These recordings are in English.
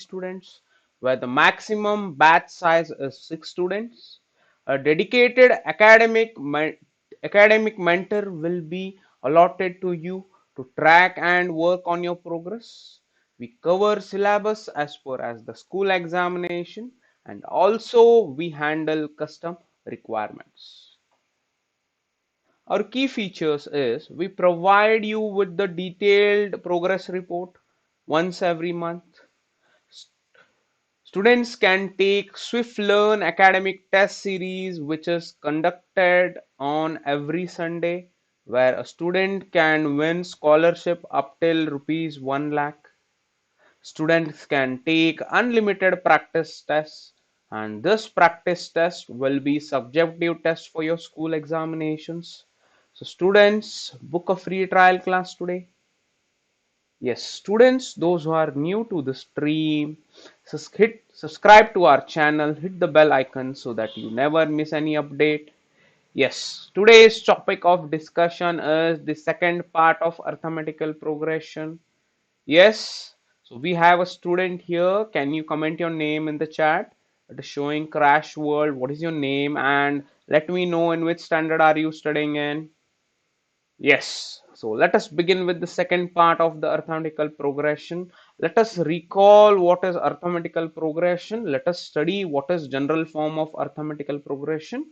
students, where the maximum batch size is 6 students. A dedicated academic mentor will be allotted to you to track and work on your progress. We cover syllabus as per as the school examination, and also we handle custom requirements. Our key features is we provide you with the detailed progress report once every month. Students can take Swiflearn academic test series which is conducted on every Sunday, where a student can win scholarship up till rupees 1 lakh. Students can take unlimited practice tests, and this practice test will be subjective test for your school examinations. So students, book a free trial class today. Yes, students, those who are new to the stream, hit subscribe to our channel, hit the bell icon so that you never miss any update. Yes, today's topic of discussion is the second part of arithmetical progression. Yes, so we have a student here. Can you comment your name in the chat? It is showing Crash World. What is your name? And let me know in which standard are you studying in. Yes, so let us begin with the second part of the arithmetical progression. Let us recall what is arithmetical progression. Let us study what is general form of arithmetical progression.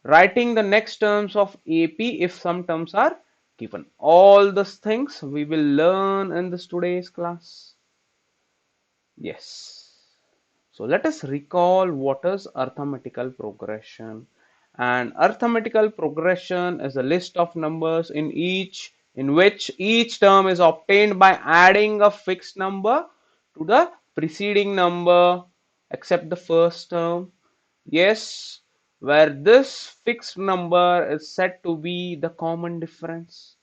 Writing the next terms of AP if some terms are given. All these things we will learn in this today's class. Yes. So let us recall what is arithmetical progression. And arithmetical progression is a list of numbers in which each term is obtained by adding a fixed number to the preceding number except the first term. Yes, where this fixed number is said to be the common difference.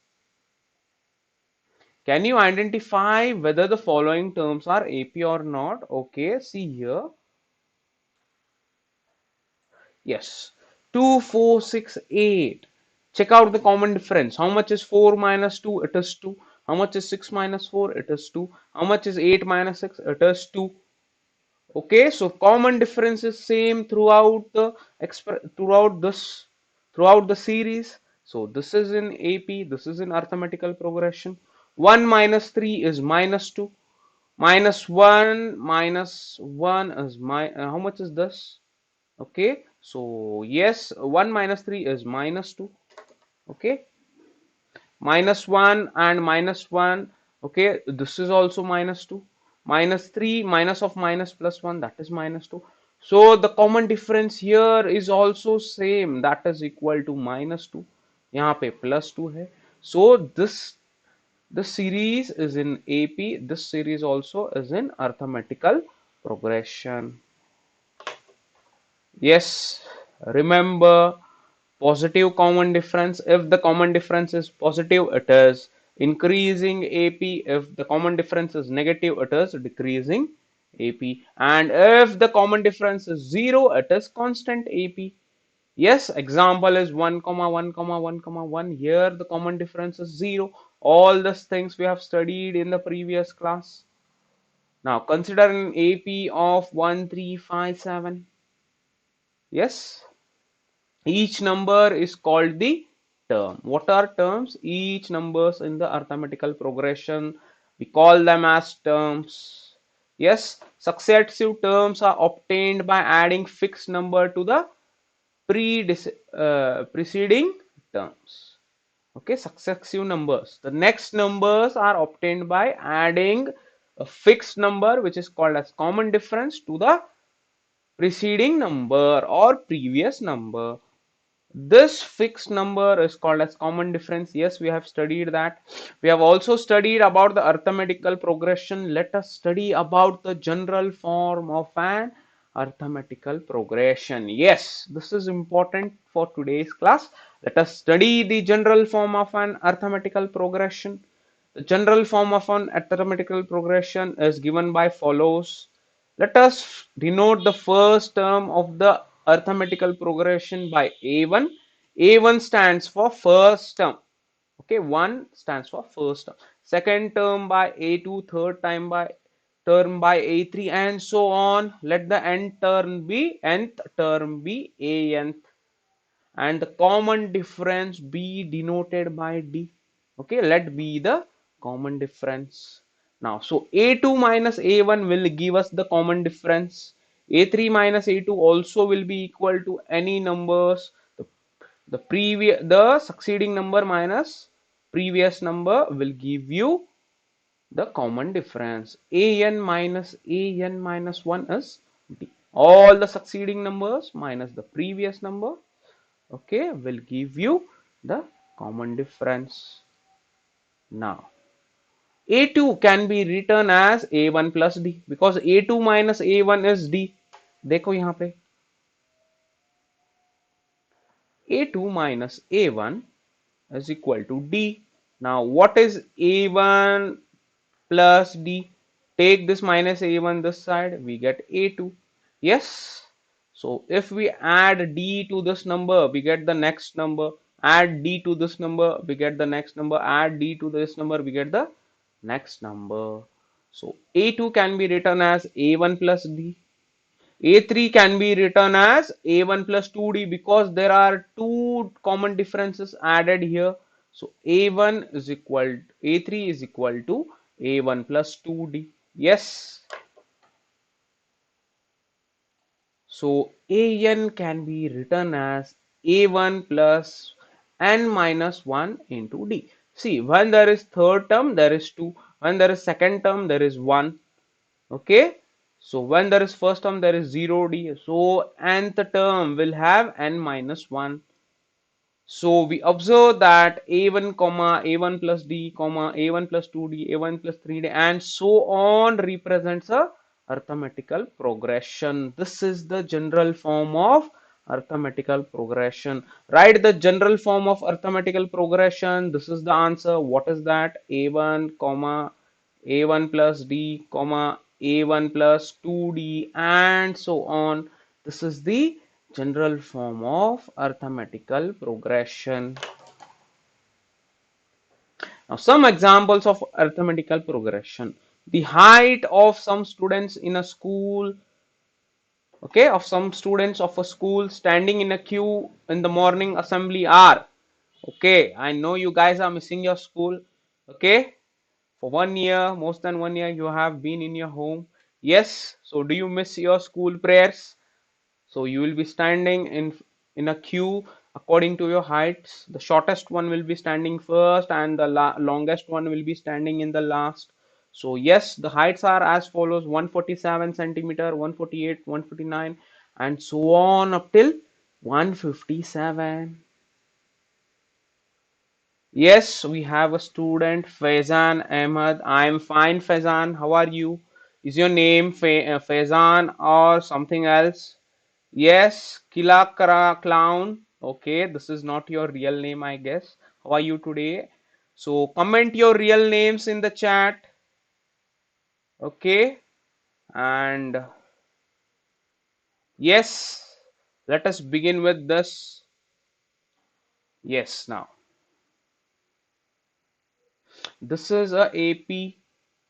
Can you identify whether the following terms are AP or not? Okay, see here. Yes, 2, 4, 6, 8. Check out the common difference. How much is 4 minus 2? It is 2. How much is 6 minus 4? It is 2. How much is 8 minus 6? It is 2. Okay, so common difference is same throughout the throughout the series. So this is in AP, this is in arithmetical progression. 1 minus 3 is minus 2. Minus 1 is how much is this? Okay, so yes, 1 minus 3 is minus 2. Okay, minus 1 and minus 1. Okay, this is also minus 2. Minus 3, minus of minus plus 1, that is minus 2. So the common difference here is also same, that is equal to minus 2. यहाँ पे plus 2 है. So this series is in AP, this series also is in arithmetical progression. Yes, remember positive common difference. If the common difference is positive, it is increasing AP. If the common difference is negative, it is decreasing AP. And if the common difference is 0, it is constant AP. Yes, example is 1, comma 1, comma 1, comma 1. Here the common difference is 0. All these things we have studied in the previous class. Now consider an AP of 1, 3, 5, 7. Yes. Each number is called the term. What are terms? Each numbers in the arithmetical progression, we call them as terms. Yes, successive terms are obtained by adding fixed number to the preceding terms. Okay, successive numbers. The next numbers are obtained by adding a fixed number which is called as common difference to the preceding number or previous number. This fixed number is called as common difference. Yes, we have studied that. We have also studied about the arithmetical progression. Let us study about the general form of an arithmetical progression. Yes, this is important for today's class. Let us study the general form of an arithmetical progression. The general form of an arithmetical progression is given by follows. Let us denote the first term of the arithmetical progression by A1. A1 stands for first term. Okay, 1 stands for first term. Second term by A2, third time by term by A3 and so on. Let the nth term be Anth and the common difference be denoted by D. Okay, let be the common difference. Now, so A2 minus A1 will give us the common difference. A3 minus A2 also will be equal to any numbers. The succeeding number minus previous number will give you the common difference. An minus 1 is D. All the succeeding numbers minus the previous number, okay, will give you the common difference. Now A2 can be written as A1 plus D because A2 minus A1 is D. देखो यहाँ पे A2 minus A1 is equal to D. Now what is A1 plus D? Take this minus A1 this side, we get A2. Yes. So if we add D to this number, we get the next number. Add D to this number, we get the next number. Add D to this number, we get the next number. So A2 can be written as A1 plus D. A3 can be written as A1 plus 2D because there are two common differences added here. So A1 is equal, A3 is equal to A1 plus 2D. Yes. So An can be written as A1 plus n minus 1 into D. See, when there is third term, there is 2. When there is second term, there is 1. Okay, so when there is first term there is 0D, so nth term will have n minus 1. So we observe that a1 comma a1 plus d comma a1 plus 2d a1 plus 3d and so on represents a arithmetical progression. This is the general form of arithmetical progression. Write the general form of arithmetical progression. This is the answer. What is that? A1 comma a1 plus d comma a1 plus 2d and so on. This is the general form of arithmetical progression. Now some examples of arithmetical progression. The height of some students in a school, okay, of some students of a school standing in a queue in the morning assembly are, okay, I know you guys are missing your school, okay, for 1 year, more than 1 year you have been in your home. Yes, so do you miss your school prayers? So you will be standing in a queue according to your heights. The shortest one will be standing first and the longest one will be standing in the last. So yes, the heights are as follows: 147 centimeter, 148, 149 and so on up till 157. Yes, we have a student, Faizan Ahmed. I am fine, Faizan. How are you? Is your name Faizan or something else? Yes, Kilakara Clown. Okay, this is not your real name, I guess. How are you today? So comment your real names in the chat. Okay, and yes, let us begin with this. Yes, now this is a AP.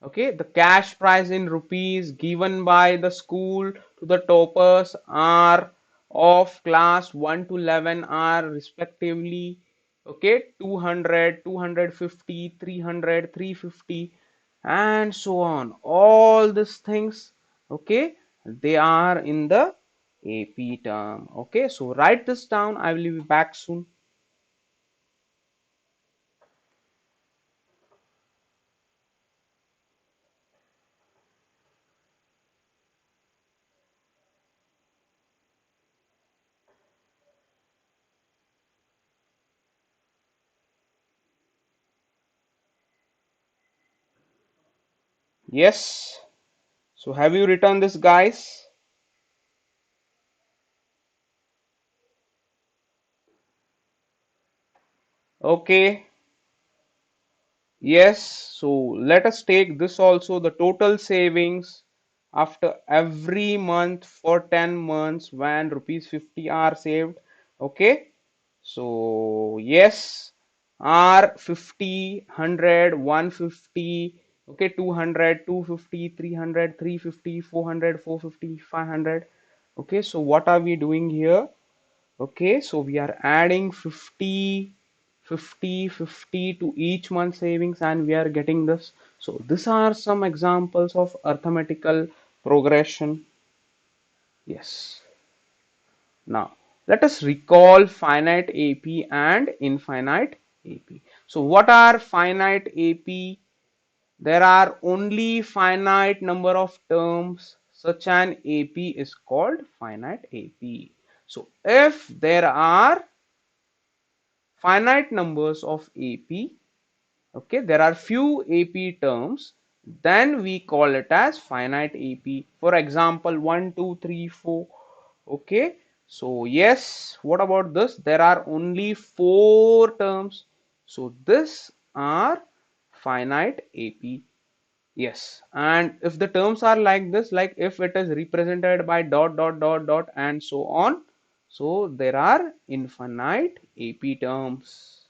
Okay, the cash prize in rupees given by the school to the toppers are of class 1 to 11 are respectively, okay, 200, 250, 300, 350 and so on. All these things, okay, they are in the AP term. Okay, so write this down. I will be back soon. Yes, so have you written this, guys? Okay. Yes, so let us take this also, the total savings after every month for 10 months when rupees 50 are saved. Okay, so yes, are 50, 100, 150. Okay, 200, 250, 300, 350, 400, 450, 500. Okay, so what are we doing here? Okay, so we are adding 50, 50, 50 to each month savings, and we are getting this. So these are some examples of arithmetical progression. Yes. Now, let us recall finite AP and infinite AP. So what are finite AP? There are only finite number of terms. Such an AP is called finite AP. So if there are finite numbers of AP, okay, there are few AP terms, then we call it as finite AP. For example, 1, 2, 3, 4. Okay, so yes, what about this? There are only four terms, so this are finite AP. Yes, and if the terms are like this, like if it is represented by dot dot dot dot and so on, so there are infinite AP terms.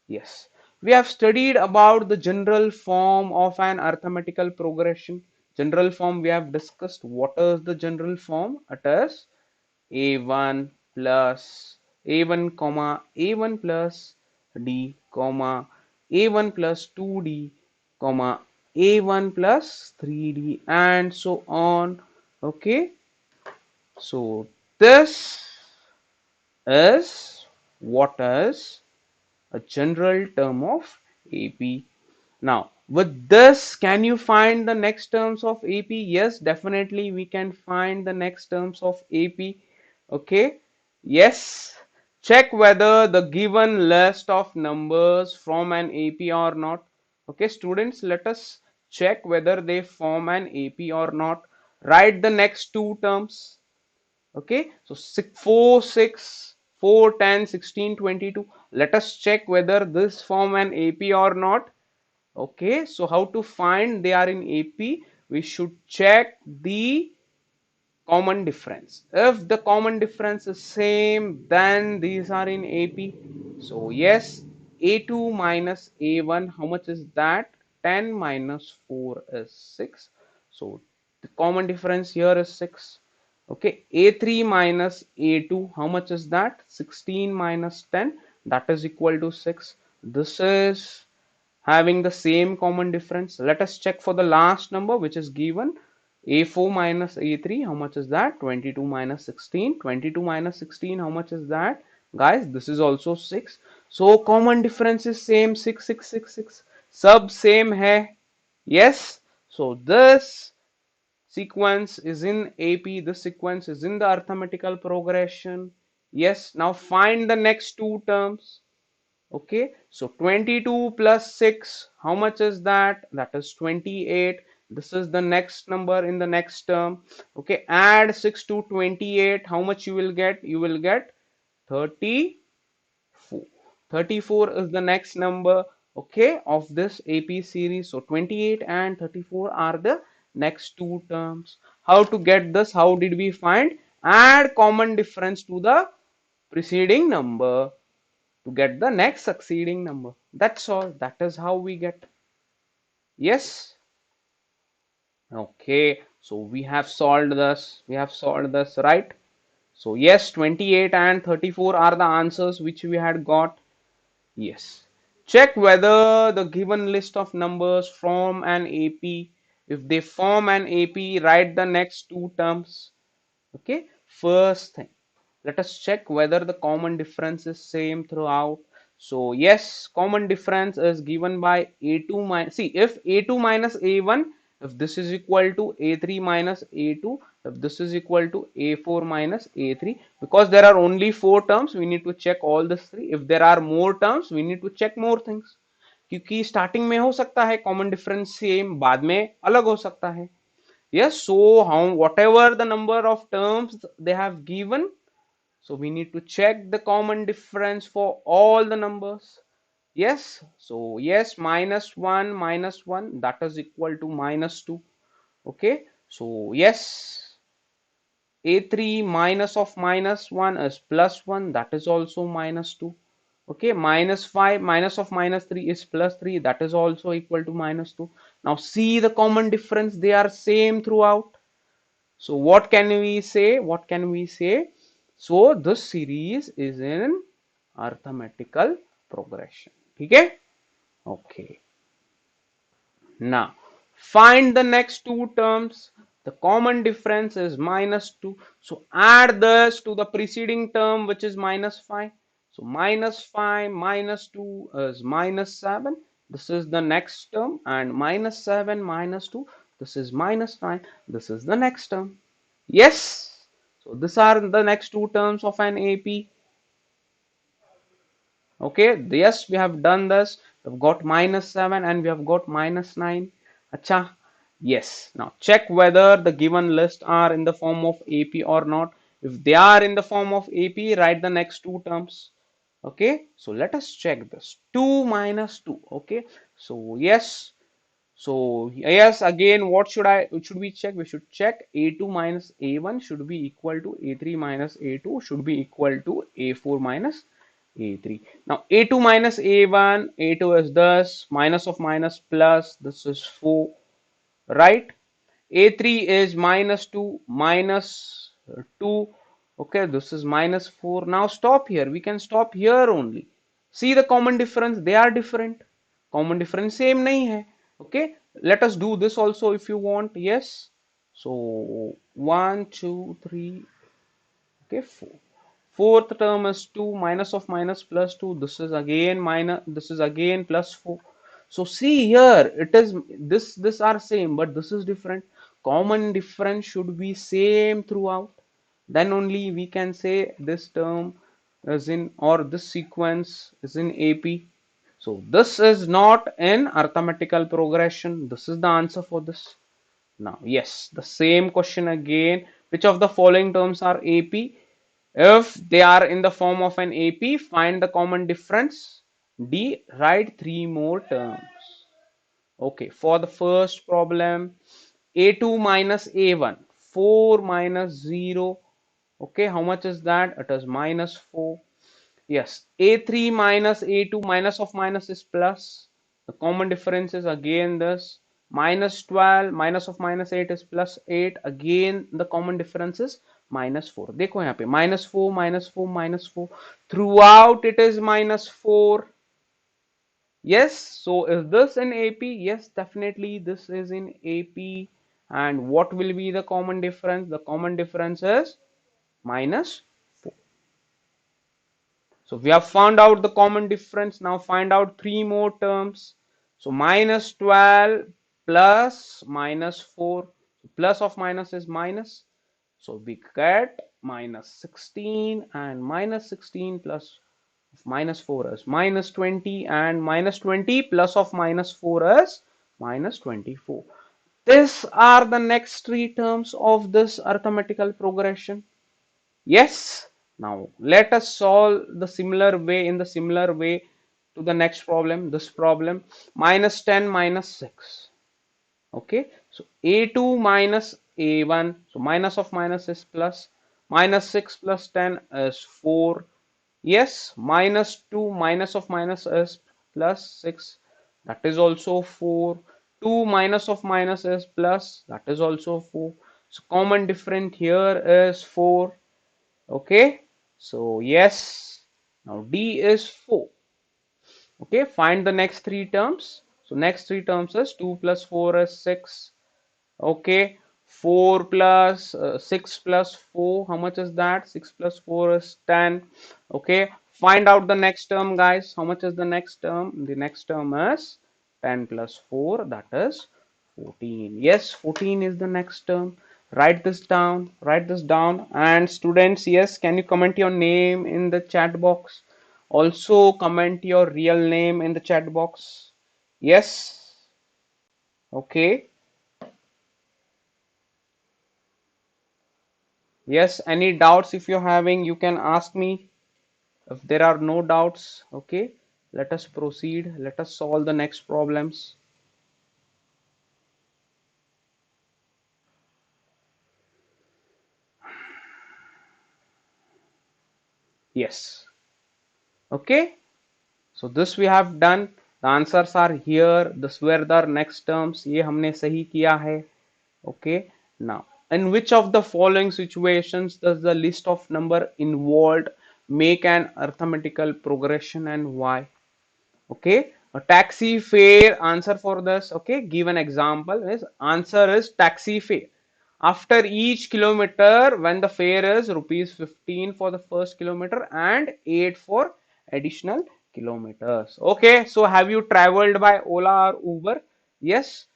Yes, we have studied about the general form of an arithmetical progression. General form we have discussed. What is the general form? It is a1 plus a1 comma a1 plus d comma a1 plus 2d comma a1 plus 3d and so on. Okay, so this is what is a general term of AP. Now, with this, can you find the next terms of AP? Yes, definitely we can find the next terms of AP. Okay, yes. Check whether the given list of numbers from an AP or not. Okay, students, let us check whether they form an AP or not. Write the next two terms. Okay, so 6, 4, 6, 4, 10, 16, 22. Let us check whether this form an AP or not. Okay, so how to find they are in AP? We should check the common difference. If the common difference is same, then these are in AP. So yes, A2 minus A1, how much is that? 10 minus 4 is 6. So the common difference here is 6. Okay, A3 minus A2, how much is that? 16 minus 10, that is equal to 6. This is having the same common difference. Let us check for the last number which is given. A4 minus A3, how much is that? 22 minus 16. 22 minus 16, how much is that? Guys, this is also 6. So common difference is same, 6, 6, 6, 6. Sub same hai. Yes. So this sequence is in AP. This sequence is in the arithmetical progression. Yes. Now find the next two terms. Okay, so 22 plus 6, how much is that? That is 28. This is the next number in the next term. Okay, add 6 to 28, how much you will get? You will get 34. 34 is the next number, okay, of this AP series. So 28 and 34 are the next two terms. How to get this? How did we find? Add common difference to the preceding number to get the next succeeding number. That's all. That is how we get. Yes. Okay. So we have solved this. We have solved this, right? So yes, 28 and 34 are the answers which we had got. Yes. Check whether the given list of numbers from an AP, if they form an AP, write the next two terms. Okay. First thing, let us check whether the common difference is same throughout. So yes, common difference is given by a2 minus, see, if a2 minus a1, if this is equal to a3 minus a2, if this is equal to a4 minus a3, because there are only four terms, we need to check all these three. If there are more terms, we need to check more things, क्योंकि starting में हो सकता है common difference same, बाद में अलग हो सकता है. Yes, so how whatever the number of terms they have given, so we need to check the common difference for all the numbers. Yes, so yes, minus 1 that is equal to minus 2. Okay, so yes, a3 minus of minus 1 is plus 1, that is also minus 2. Okay, minus 5 minus of minus 3 is plus 3, that is also equal to minus 2. Now see the common difference, they are same throughout. So what can we say? What can we say? So this series is in arithmetical progression. Okay? Okay. Now find the next two terms. The common difference is -2. So add this to the preceding term, which is -5. So -5 minus 2 is -7. This is the next term, and -7 minus 2. This is -9. This is the next term. Yes. So these are the next two terms of an AP. Okay, yes, we have done this. We've got -7 and we have got -9. Acha. Yes. Now check whether the given lists are in the form of AP or not. If they are in the form of AP, write the next two terms. Okay, so let us check this. 2 minus 2. Okay, so yes, so yes, again, what should we check? We should check A2 minus A1 should be equal to A3 minus A2 should be equal to A4 minus A3. Now A2 minus A1, A2 is this, minus of minus plus, this is 4, right? A3 is -2 minus 2. Okay, this is -4. Now stop here. We can stop here only. See the common difference. They are different. Common difference same nahi hai. Okay, let us do this also if you want. Yes. So 1, 2, 3. Okay, 4. Fourth term is 2 minus of minus plus 2. This is again minus, this is again plus 4. So see here, it is this are same, but this is different. Common difference should be same throughout. Then only we can say this term is in, or this sequence is in AP. So this is not in arithmetical progression. This is the answer for this. Now, yes, the same question again. Which of the following terms are AP? If they are in the form of an AP, find the common difference. D, write three more terms. Okay, for the first problem, A2 minus A1, 4 minus 0. Okay, how much is that? It is -4. Yes, A3 minus A2, minus of minus is plus. The common difference is again this. -12, minus of -8 is +8. Again, the common difference is -4. देखो यहाँ पे -4, -4, -4. Throughout it is -4. Yes, so is this in AP? Yes, definitely this is in AP. And what will be the common difference? The common difference is -4. So we have found out the common difference. Now find out three more terms. So -12 plus -4. Plus of minus is minus. So we get -16, and -16 plus of -4 is -20, and -20 plus of -4 is -24. These are the next three terms of this arithmetical progression. Yes. Now let us solve the similar way in the similar way to the next problem. This problem, -10 minus 6. Okay. So A2 minus A1. So minus of minus is plus. -6 plus 10 is 4. Yes. -2 minus of minus is plus 6. That is also 4. 2 minus of minus is plus. That is also 4. So common difference here is 4. Okay, so yes, now D is 4. Okay, find the next three terms. So next three terms is 2 plus 4 is 6. Okay, 4 plus 6 plus 4, how much is that? 6 plus 4 is 10. Okay, find out the next term, guys. How much is the next term? The next term is 10 plus 4, that is 14. Yes, 14 is the next term. Write this down, write this down. And students, yes, can you comment your name in the chat box? Also comment your real name in the chat box. Yes, okay. Yes, any doubts if you're having, you can ask me. If there are no doubts, okay, let us proceed. Let us solve the next problems. Yes, okay. So this we have done. The answers are here. This were the next terms. ये हमने सही किया है. Okay. Now, in which of the following situations does the list of number involved make an arithmetical progression and why? Okay, a taxi fare, answer for this. Okay, give an example. Is answer is taxi fare. After each kilometer, when the fare is rupees 15 for the first kilometer and 8 for additional kilometers. Okay, so have you traveled by Ola or Uber? Yes.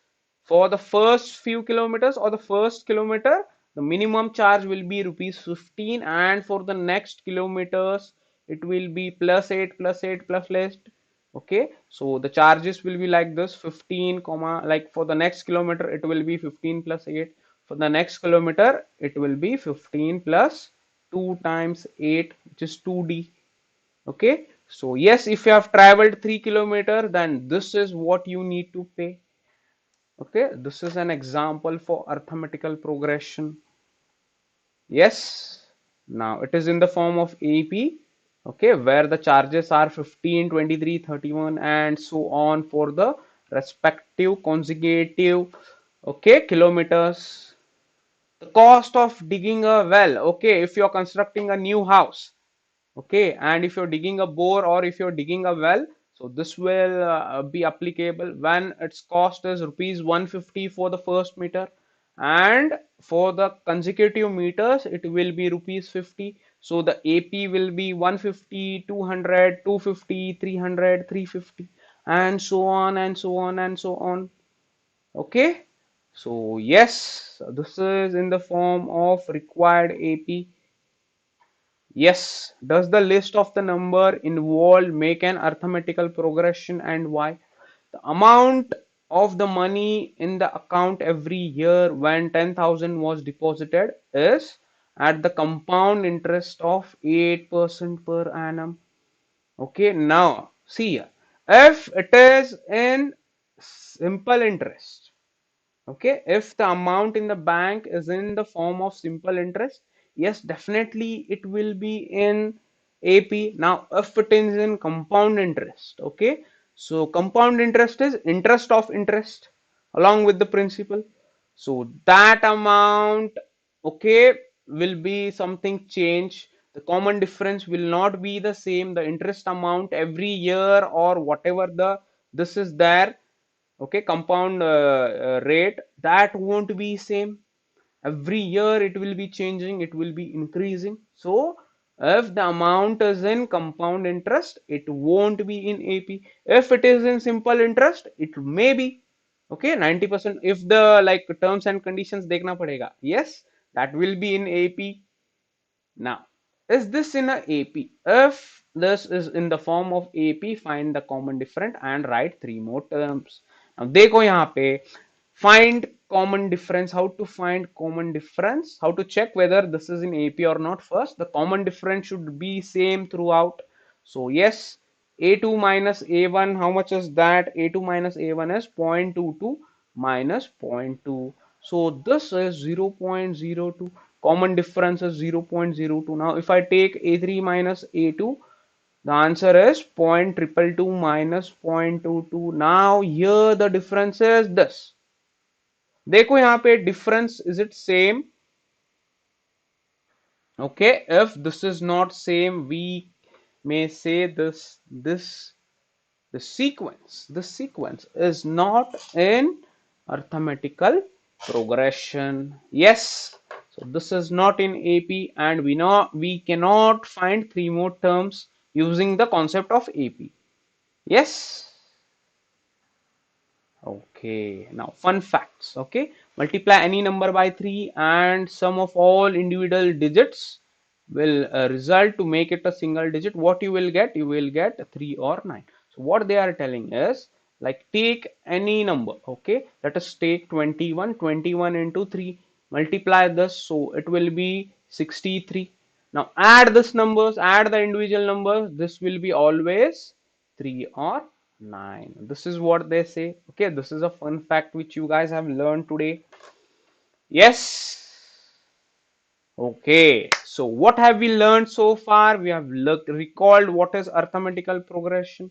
For the first few kilometers or the first kilometer, the minimum charge will be rupees 15, and for the next kilometers, it will be plus 8 plus 8 plus 8. Okay, so the charges will be like this: 15 comma, like for the next kilometer it will be 15 plus 8, for the next kilometer it will be 15 plus 2 times 8, which is 2d. Okay, so yes, if you have traveled 3 kilometer, then this is what you need to pay. Okay, this is an example for arithmetical progression. Yes, now it is in the form of AP. Okay, where the charges are 15, 23, 31, and so on for the respective consecutive, okay, kilometers. The cost of digging a well. Okay, if you're constructing a new house, okay, and if you're digging a bore or if you're digging a well, so this will be applicable when its cost is rupees 150 for the first meter, and for the consecutive meters it will be rupees 50. So the AP will be 150, 200, 250, 300, 350, and so on and so on and so on. Okay, so yes, this is in the form of required AP. Yes. Does the list of the number involved make an arithmetical progression and why? The amount of the money in the account every year when 10,000 was deposited is at the compound interest of 8% per annum. Okay, now see, if it is in simple interest, okay, if the amount in the bank is in the form of simple interest, yes, definitely it will be in AP. Now if it is in compound interest, okay, so compound interest is interest of interest along with the principal, so that amount, okay, will be something change. The common difference will not be the same. The interest amount every year or whatever the this is there, okay, compound rate, that won't be same. Every year it will be changing, it will be increasing. So if the amount is in compound interest, it won't be in AP. If it is in simple interest, it may be, okay, 90%. If the like terms and conditions देखना पड़ेगा, yes, that will be in AP. Now, is this in a AP? If this is in the form of AP, find the common difference and write three more terms. Now, देखो यहाँ पे find common difference. How to find common difference? How to check whether this is in AP or not? First, the common difference should be same throughout. So yes, A2 minus A1. How much is that? A2 minus A1 is 0.22 minus 0.2. So this is 0.02. Common difference is 0.02. Now if I take A3 minus A2, the answer is 0.222 minus 0.22. Now here the difference is this. देखो यहाँ पे difference, is it same? Okay, if this is not same, we may say this the sequence is not in arithmetical progression. Yes, so this is not in AP, and we cannot find three more terms using the concept of AP. Yes. Okay, now fun facts. Okay, multiply any number by 3 and sum of all individual digits will result to make it a single digit. What you will get? You will get 3 or 9. So what they are telling is, like, take any number. Okay, let us take 21. 21 into 3, multiply this, so it will be 63. Now add this numbers, add the individual numbers. This will be always 3 or 9. This is what they say. Okay, this is a fun fact which you guys have learned today. Yes. Okay, so what have we learned so far? We have recalled what is arithmetical progression.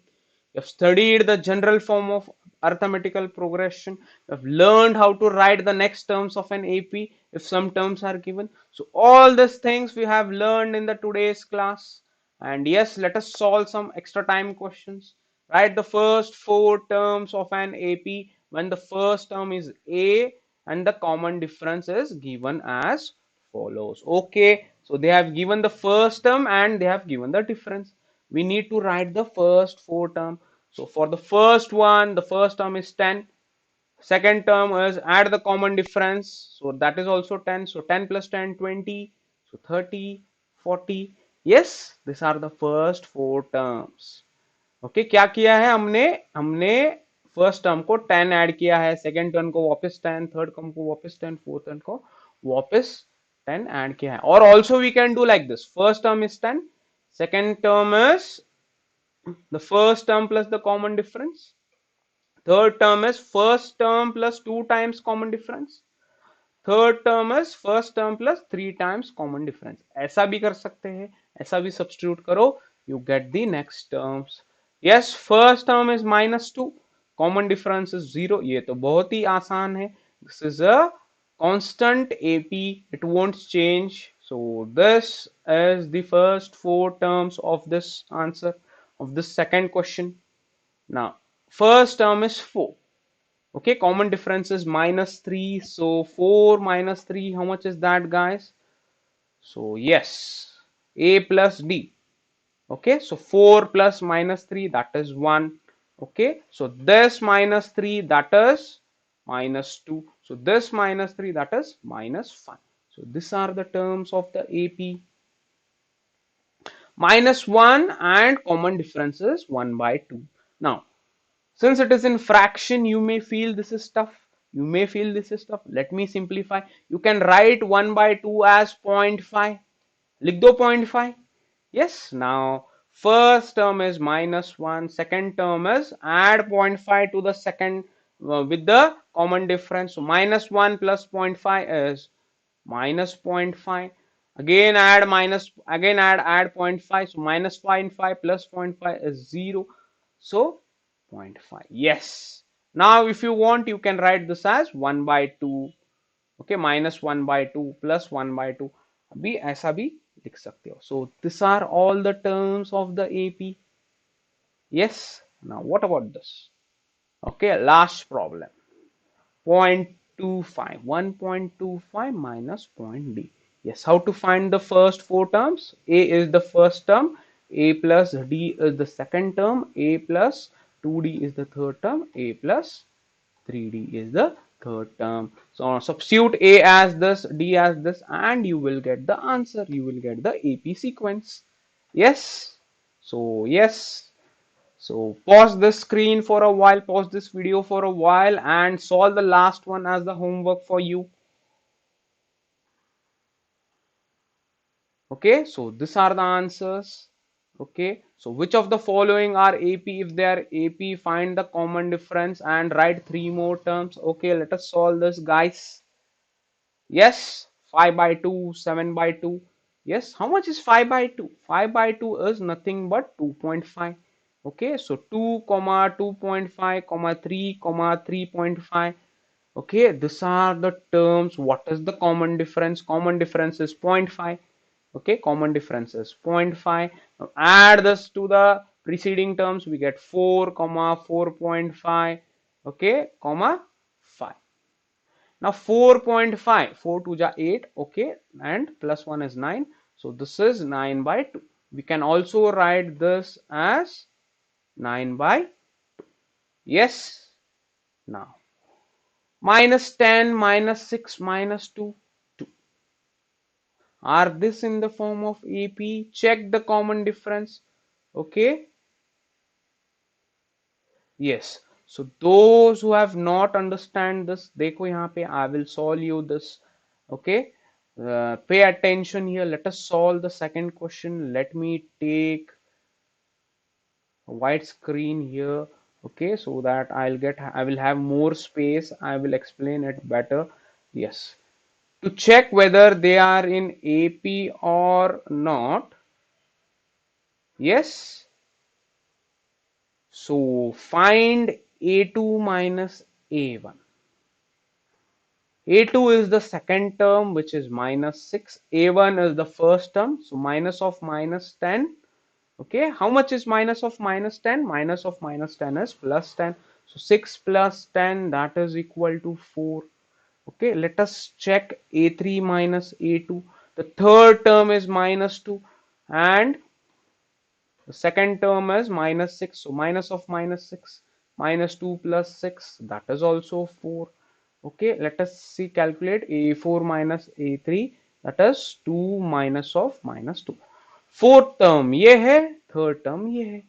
You have studied the general form of arithmetical progression. You have learned how to write the next terms of an AP if some terms are given. So all these things we have learned in the today's class. And yes, let us solve some extra time questions. Write the first four terms of an AP when the first term is A and the common difference is given as follows. Okay, so they have given the first term and they have given the difference. We need to write the first four term. So for the first one, the first term is 10. Second term is add the common difference. So that is also 10. So 10 plus 10, 20. So 30, 40. Yes, these are the first four terms. Okay क्या किया है हमने हमने first term को 10 add किया है, second term को वापस 10, थर्ड टर्म को वापस 10, फोर्थ टर्म को वापस 10 ऐड किया है. और also we can do like this. First term is 10, second term is the first term plus the common difference, third term is first term plus 2 times common difference, third term is first term plus 3 times common difference. ऐसा भी कर सकते हैं, ऐसा भी substitute करो, you get the next terms. Yes, first term is -2, common difference is 0. ये तो बहुत ही आसान है. This is a constant AP, it won't change. So this is the first four terms of this answer of this second question. Now first term is 4. Okay, common difference is -3. So 4 minus 3, how much is that, guys? So yes, A plus D. Okay, so 4 plus -3, that is 1. Okay, so this -3, that is -2. So this -3, that is -5. So these are the terms of the AP. -1 and common difference is 1 by 2. Now since it is in fraction, you may feel this is tough. You may feel this is tough. Let me simplify. You can write 1 by 2 as 0.5. लिख दो 0.5. Yes, now first term is -1, second term is add 0.5 to the second with the common difference. So -1 plus 0.5 is minus 0.5. Again add 0.5. So -5 plus 0.5 is 0. So 0.5. Yes. Now if you want, you can write this as 1 by 2. Okay, -1 by 2 plus 1 by 2. अभी ऐसा भी लिख सकते हो. So these are all the terms of the AP. Yes. Now what about this? Okay, last problem. 0.25. 1.25 minus point D. Yes, how to find the first four terms? A is the first term, A plus D is the second term, A plus 2D is the third term, A plus 3D is the third term. So substitute A as this, D as this, and you will get the answer. You will get the AP sequence. Yes. So yes. So pause this screen for a while, pause this video for a while, and solve the last one as the homework for you. Okay, so these are the answers. Okay, so which of the following are AP? If they are AP, find the common difference and write 3 more terms. Okay, let us solve this, guys. Yes, 5 by 2, 7 by 2. Yes, how much is 5 by 2? 5 by 2 is nothing but 2.5. Okay, so 2 comma 2.5 comma 3 comma 3.5. Okay, these are the terms. What is the common difference? Common difference is 0.5. Okay, common difference is 0.5. Now add this to the preceding terms. We get 4 comma 4.5. Okay, comma 5. Now 4.5, 4 to ja 8, okay, and plus 1 is 9. So this is 9 by 2. We can also write this as 9 by 2. Yes. Now -10, -6, -2, 2. Are this in the form of AP? Check the common difference. Okay. Yes. So those who have not understand this, देखो यहाँ पे I will solve you this. Okay. Pay attention here. Let us solve the second question. Let me take a white screen here. Okay, so that I will have more space. I will explain it better. Yes. To check whether they are in AP or not. Yes. So find A2 minus A1. A2 is the second term, which is minus 6. A1 is the first term, so minus of minus 10. Okay, how much is minus of minus 10? Minus of minus 10 is plus 10. So 6 plus 10, that is equal to 4. Okay, let us check A3 minus A2. The third term is minus 2 and the second term is minus 6. So minus of minus 6, minus 2 plus 6, that is also 4. Okay, let us see, calculate A4 minus A3, that is 2 minus of minus 2. Fourth term ये है, third term ये है.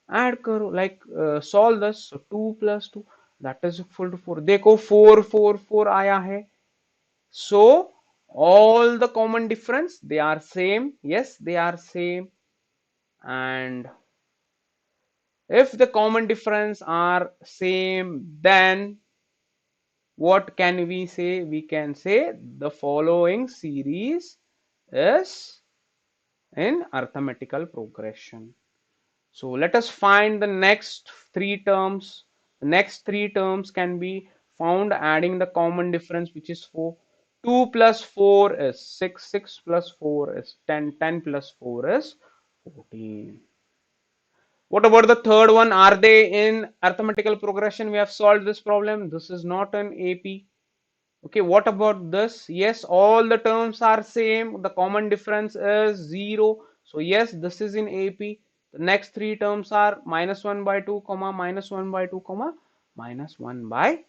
Add करो, like solve this. So 2 plus 2, that is equal to 4. देखो 4 4 4 आया है. So all the common difference, they are same. Yes, they are same. And if the common difference are same, then what can we say? We can say the following series is in arithmetical progression. So let us find the next three terms. The next three terms can be found adding the common difference, which is 4. 2 plus 4 is 6. 6 plus 4 is 10. 10 plus 4 is 14. What about the third one? Are they in arithmetical progression? We have solved this problem. This is not an AP. Okay, what about this? Yes, all the terms are same. The common difference is 0. So yes, this is in AP. The next three terms are minus 1 by 2, comma, minus 1 by 2, comma, minus 1 by.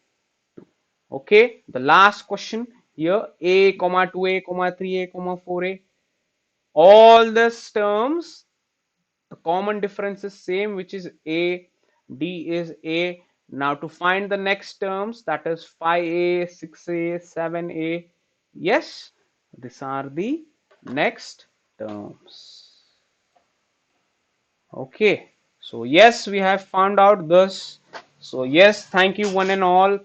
Okay, the last question here, a, comma, 2a, comma, 3a, comma, 4a. All these terms, the common difference is same, which is a. D is a. Now to find the next terms, that is 5a, 6a, 7a. Yes, these are the next terms. Okay, so yes, we have found out this. So yes, thank you one and all.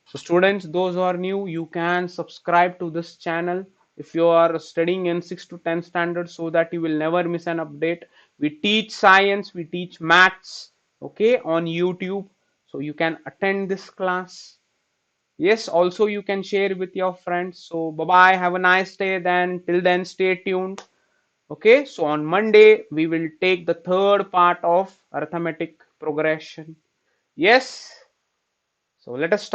So students, those who are new, you can subscribe to this channel if you are studying in 6 to 10 standards, so that you will never miss an update. We teach science, we teach maths, okay, on YouTube. So you can attend this class. Yes, also you can share with your friends. So bye bye, have a nice day then. Till then, stay tuned. Okay, so on Monday, we will take the third part of arithmetic progression. Yes, so let us start.